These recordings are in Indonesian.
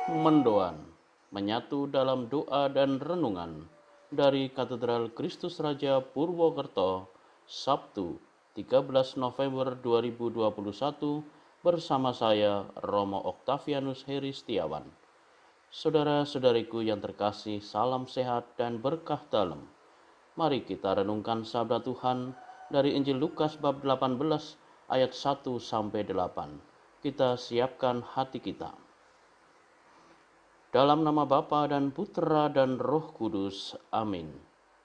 Mendoan, menyatu dalam doa dan renungan dari Katedral Kristus Raja Purwokerto, Sabtu 13 November 2021 bersama saya Romo Oktavianus Heri Setiawan. Saudara-saudariku yang terkasih, salam sehat dan berkah dalam. Mari kita renungkan sabda Tuhan dari Injil Lukas bab 18 ayat 1 sampai 8. Kita siapkan hati kita. Dalam nama Bapa dan Putra dan Roh Kudus. Amin.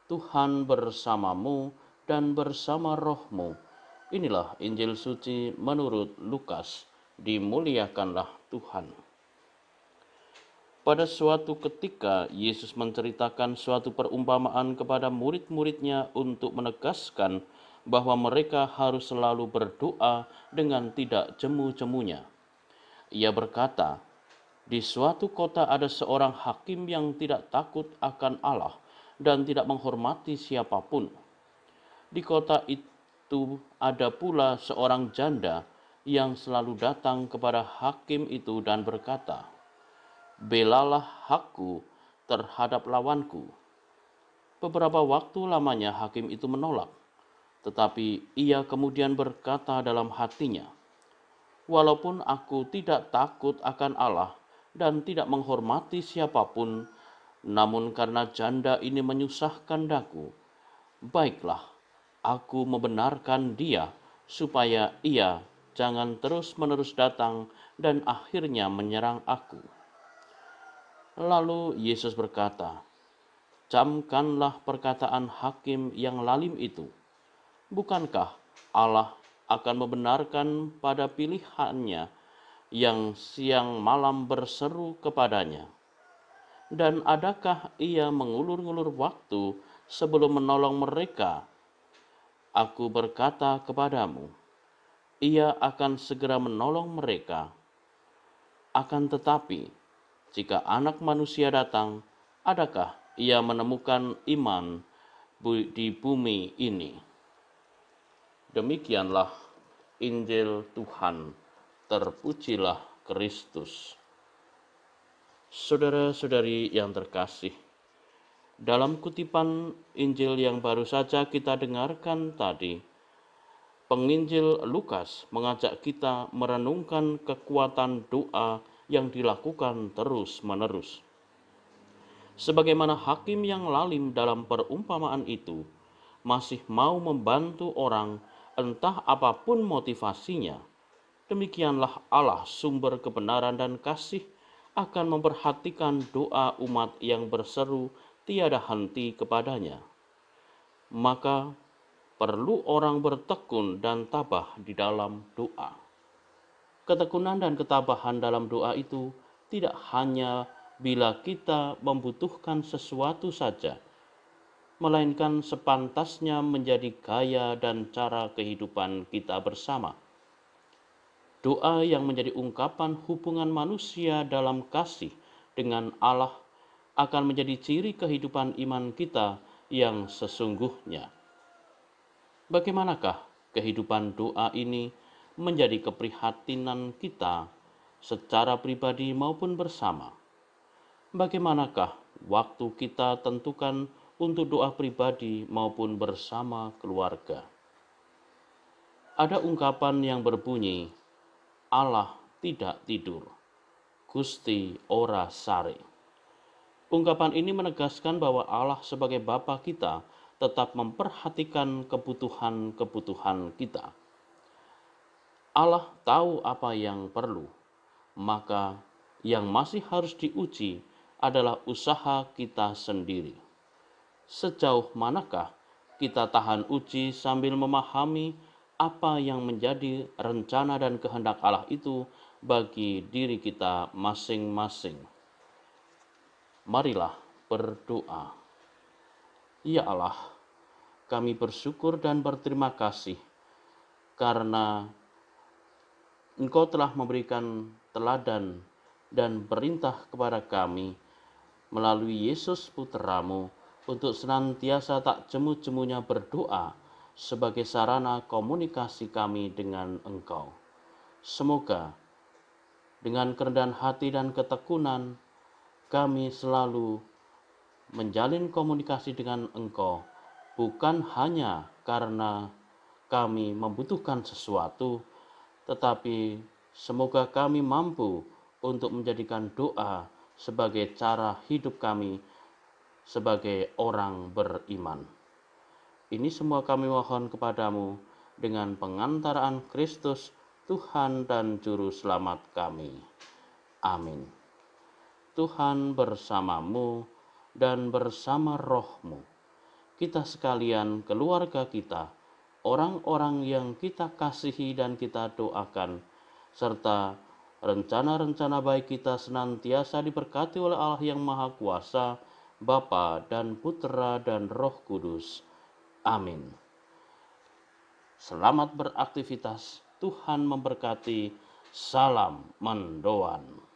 Tuhan bersamamu dan bersama rohmu. Inilah Injil suci menurut Lukas. Dimuliakanlah Tuhan. Pada suatu ketika, Yesus menceritakan suatu perumpamaan kepada murid-muridnya untuk menegaskan bahwa mereka harus selalu berdoa dengan tidak jemu-jemunya. Ia berkata, di suatu kota ada seorang hakim yang tidak takut akan Allah dan tidak menghormati siapapun. Di kota itu ada pula seorang janda yang selalu datang kepada hakim itu dan berkata, "Belalah hakku terhadap lawanku." Beberapa waktu lamanya hakim itu menolak, tetapi ia kemudian berkata dalam hatinya, "Walaupun aku tidak takut akan Allah dan tidak menghormati siapapun, namun karena janda ini menyusahkan daku, baiklah, aku membenarkan dia supaya ia jangan terus-menerus datang dan akhirnya menyerang aku." Lalu Yesus berkata, "Camkanlah perkataan hakim yang lalim itu. Bukankah Allah akan membenarkan pada pilihannya yang siang malam berseru kepadanya? Dan adakah ia mengulur-ngulur waktu sebelum menolong mereka? Aku berkata kepadamu, ia akan segera menolong mereka. Akan tetapi, jika Anak Manusia datang, adakah ia menemukan iman di bumi ini?" Demikianlah Injil Tuhan. Terpujilah Kristus. Saudara-saudari yang terkasih, dalam kutipan Injil yang baru saja kita dengarkan tadi, penginjil Lukas mengajak kita merenungkan kekuatan doa yang dilakukan terus-menerus. Sebagaimana hakim yang lalim dalam perumpamaan itu masih mau membantu orang entah apapun motivasinya, demikianlah Allah sumber kebenaran dan kasih akan memperhatikan doa umat yang berseru tiada henti kepadanya. Maka perlu orang bertekun dan tabah di dalam doa. Ketekunan dan ketabahan dalam doa itu tidak hanya bila kita membutuhkan sesuatu saja, melainkan sepantasnya menjadi gaya dan cara kehidupan kita bersama. Doa yang menjadi ungkapan hubungan manusia dalam kasih dengan Allah akan menjadi ciri kehidupan iman kita yang sesungguhnya. Bagaimanakah kehidupan doa ini menjadi keprihatinan kita secara pribadi maupun bersama? Bagaimanakah waktu kita tentukan untuk doa pribadi maupun bersama keluarga? Ada ungkapan yang berbunyi, Allah tidak tidur, Gusti ora sare. Ungkapan ini menegaskan bahwa Allah sebagai Bapa kita tetap memperhatikan kebutuhan-kebutuhan kita. Allah tahu apa yang perlu, maka yang masih harus diuji adalah usaha kita sendiri. Sejauh manakah kita tahan uji sambil memahami apa yang menjadi rencana dan kehendak Allah itu bagi diri kita masing-masing. Marilah berdoa. Ya Allah, kami bersyukur dan berterima kasih karena Engkau telah memberikan teladan dan perintah kepada kami melalui Yesus Putra-Mu untuk senantiasa tak jemu-jemunya berdoa sebagai sarana komunikasi kami dengan Engkau. Semoga Dengan kerendahan hati dan ketekunan, kami selalu menjalin komunikasi dengan Engkau, bukan hanya karena kami membutuhkan sesuatu, tetapi semoga kami mampu untuk menjadikan doa sebagai cara hidup kami sebagai orang beriman. Ini semua kami mohon kepadamu dengan pengantaraan Kristus, Tuhan dan Juru Selamat kami. Amin. Tuhan bersamamu dan bersama rohmu. Kita sekalian, keluarga kita, orang-orang yang kita kasihi dan kita doakan, serta rencana-rencana baik kita senantiasa diberkati oleh Allah yang Maha Kuasa, Bapa dan Putra dan Roh Kudus. Amin. Selamat beraktivitas, Tuhan memberkati. Salam mendoan.